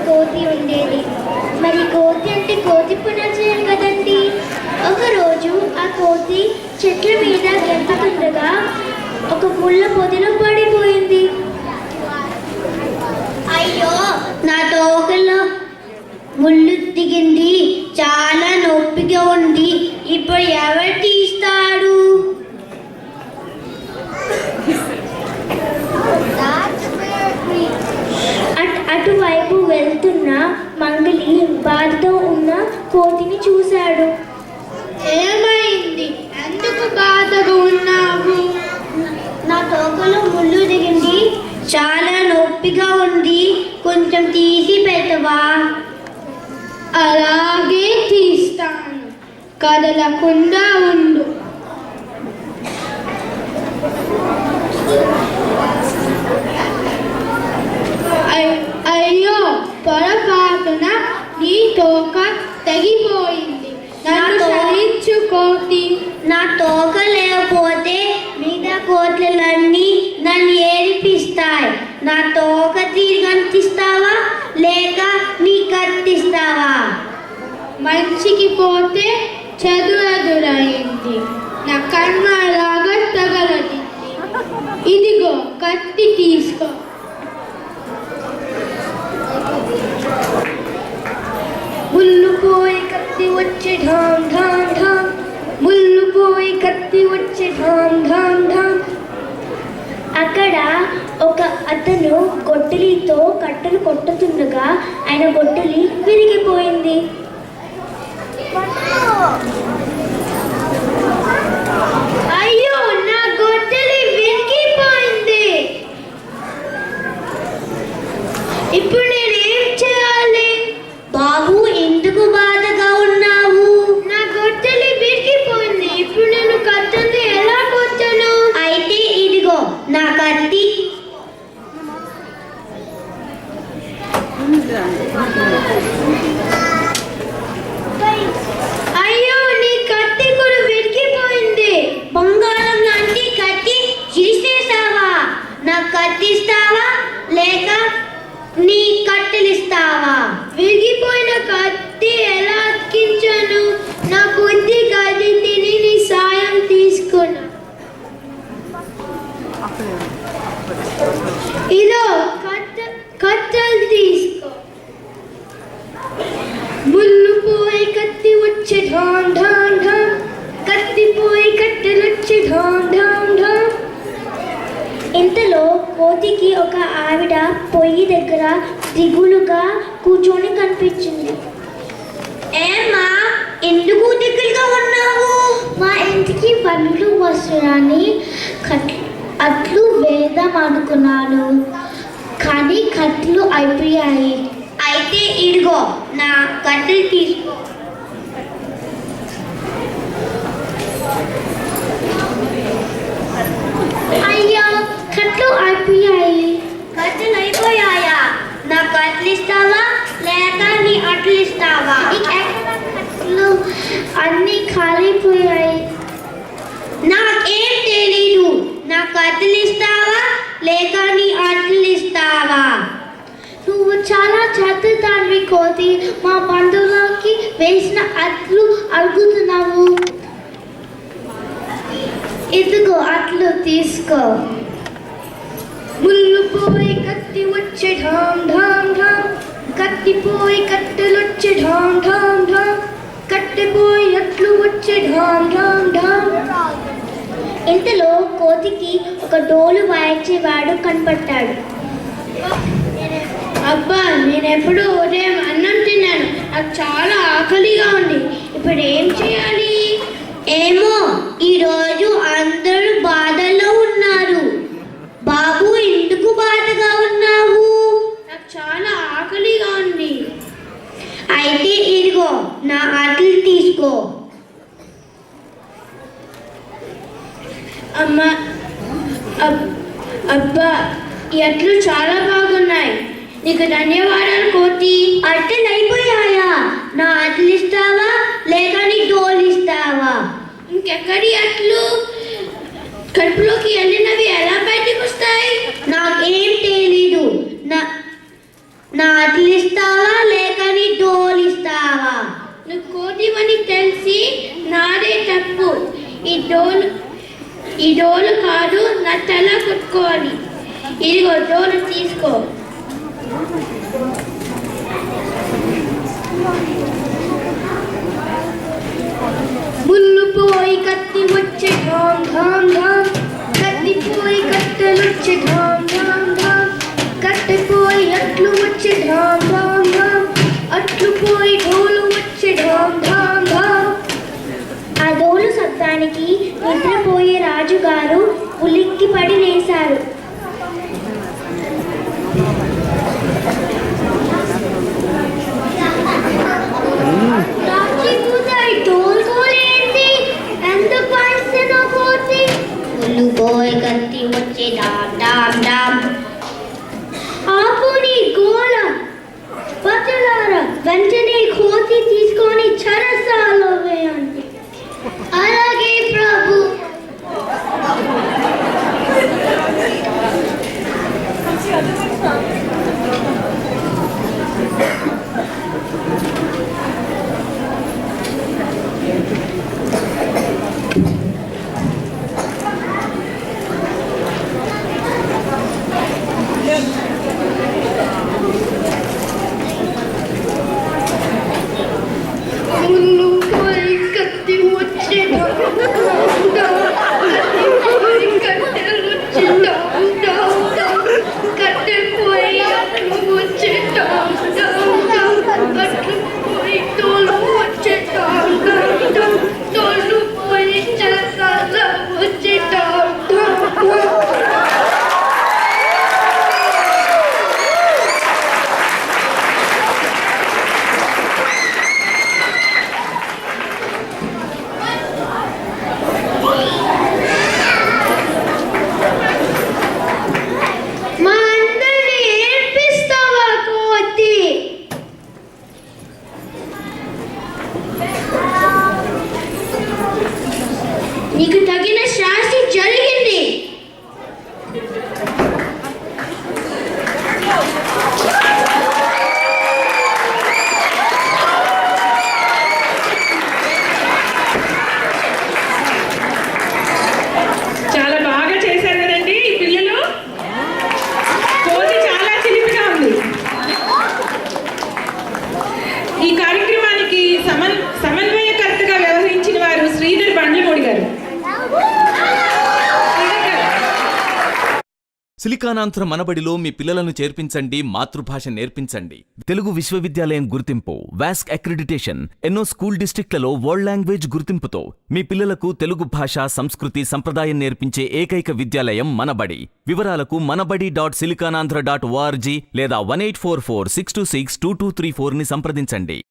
కోతి ఉండేది. మరి కోతి అంటే కోతి పునర్జయం కదండి. ఒకరోజు ఆ కోతి చెట్ల మీద గెంతుతుండగా ఒక ముళ్ళ పొదిలో పడిపోయింది. అయ్యో, నా తోకలో ముళ్ళు దిగింది, చాలా నొప్పిగా ఉంది, ఇప్పుడు ఎవరు తీస్తాడు? అటువైపు వెళ్తున్న మంగలి బాధతో ఉన్న కోతిని చూశాడు. ఏమైంది? ఎందుకు బాధగా ఉన్నావు? నా తోకలో ముళ్ళు దిగింది, చాలా నొప్పిగా ఉంది, కొంచెం తీసి పెట్టవా? అలాగే తీస్తాను, కదలకుండా ఉండు. అయ్యో, పొరపాటున నీ తోక తెగిపోయింది, నన్ను క్షమించు కోతి. నా తోక లేకపోతే మిగతా కోట్లన్నీ నన్ను ఏడిపిస్తాయి. నా తోక తిరిగి అందిస్తావా లేక నీ కత్తిస్తావా? మంచికి పోతే చదురెదురైంది, నా కర్మ లాగా తగలది. ఇదిగో కత్తి తీసుకో. ముళ్ళు పోయి కత్తి వచ్చి ఢామ్ ఢామ్ ఢామ్, ముళ్ళు పోయి కత్తి వచ్చి ఢామ్ ఢామ్ ఢామ్. అక్కడ ఒక అతను గొడ్డలితో కట్టెలు కొట్టుతుండగా ఆయన గొడ్డలి విరిగిపోయింది. అయ్యో, నా గొడ్డలి విరిగిపోయింది, ఇప్పుడు నేనేం చేయాలి? బాబు, ఎందుకు బాధగా ఉన్నావు? నా గొడ్డలి విరిగిపోయింది, ఇప్పుడు నేను కత్తిని ఎలా కొట్టను? అయితే ఇదిగో నా కత్తి. అయ్యో, నీ కత్తి కూడా విరిగిపోయింది. బంగారం లాంటి కత్తి చిరిసేసావా? నా కత్తిస్తావా లేక నీ కట్టెలిస్తావా? విరిగిపోయిన కత్తి ఎలా అతికించాను? నా బుద్ధి గది తిని నీ సాయం తీసుకున్నా. ఇదో కట్టెలు తీసుకో. ముళ్ళు పోయి కత్తి వచ్చి ఢామ్ ఢామ్ ఢామ్, కత్తి పోయి కట్టెలు వచ్చి ఢామ్ ఢామ్ ఢామ్. ఇంతలో కోతికి ఒక ఆవిడ పొయ్యి దగ్గర దిగులుగా కూర్చొని కనిపించింది. ఏమ్మా, ఎందుకు దిగులుగా ఉన్నావు? మా ఇంటికి పండ్లు వస్తున్నాయని అట్లు వేద్దాం అనుకున్నాను, కానీ కట్లు అయిపోయాయి. అయితే ఇదిగో నా కట్టెలు తీసుకో. అయ్యో, కట్లు అయిపోయాయి. కట్టెలు అయిపోయాయా? నా కట్లు ఇస్తావా లేక నీ అట్లు ఇస్తావా? కట్లు అన్నీ ఖాళీపోయాయి. నాకేం తెలీదు, నా కట్లు ఇస్తావా లేక నీ అట్లు ఇస్తావా? నువ్వు చాలా చేతదానివి కోతి, మా బంధువులకి వేసిన అట్లు అడుగుతున్నావు. ఇదిగో అట్లు తీసుకో. ముళ్ళు పోయి కత్తి వచ్చి ఢామ్ ఢామ్ ఢామ్, కత్తి పోయి కట్టెలు వచ్చి ఢామ్ ఢామ్ ఢామ్, కట్టె పోయి అట్లు వచ్చి ఢామ్ ఢామ్ ఢామ్. ఇంతలో కోతికి ఒక డోలు వాయించేవాడు కనపడ్డాడు. అబ్బా, నేను ఎప్పుడు ఉదయం అన్నం తిన్నాను, నాకు చాలా ఆకలిగా ఉంది, ఇప్పుడు ఏం చేయాలి? ఏమో, ఈరోజు అందరూ బాధలో ఉన్నారు. బాబు, ఎందుకు బాధగా ఉన్నావు? నాకు చాలా ఆకలిగా ఉంది. అయితే ఇదిగో నా అట్లు తీసుకో. అమ్మా, అబ్బా, ఈ అట్లు చాలా బాగున్నాయి, నీకు ధన్యవాదాలు కోతి. అట్టెలు అయిపోయాయా? నా అట్లు ఇస్తావా లేక నీ డోలు ఇస్తావా? ఇంకెక్కడి అట్లు? కడుపులోకి వెళ్ళినవి ఎలా బయటకు వస్తాయి? రాసుకోవాలి. ఇదిగో జోలు తీసుకో. ముళ్ళు పోయి కత్తి వచ్చే ఢాం ఢాం ఢాం, కత్తిపోయి కట్టెలొచ్చే ఢాం ఢాం ఢాం, కట్టెపోయి అట్లు వచ్చే ఢాం ఢాం ఢాం, అట్లు పోయి ఢోలు వచ్చే ఢాం ఢాం ఢాం. ఆ డోలు శబ్దానికి నిద్రపోయే రాజుగారు ఉలిక్కి పడి లేశారు. కత్తి వచ్చే డామ్ డామ్ డామ్. ఆపు నీ గోల. ప్రజలారా వెంటనే కోతి తీసుకొని చెరసాలలో వేయండి. అలాగే ప్రభు. నీకు తగిన శాస్తి జరిగింది. చాలా బాగా చేశారు కదండి ఈ పిల్లలు. కోతి చాలా చిలిపిగా ఉంది. ఈ కార్యక్రమానికి సమన్వయకర్తగా వ్యవహరించిన వారు శ్రీధర్ బండ్లమూడి గారు. సిలికానాంధ్ర మనబడిలో మీ పిల్లలను చేర్పించండి, మాతృభాష నేర్పించండి. తెలుగు విశ్వవిద్యాలయం గుర్తింపు, వాస్క్ అక్రిడిటేషన్, ఎన్నో స్కూల్ డిస్ట్రిక్ట్లలో వరల్డ్ లాంగ్వేజ్ గుర్తింపుతో మీ పిల్లలకు తెలుగు భాష, సంస్కృతి, సంప్రదాయం నేర్పించే ఏకైక విద్యాలయం మనబడి. వివరాలకు manabadi.silicanandhra.org లేదా 1844 626 2234ని సంప్రదించండి.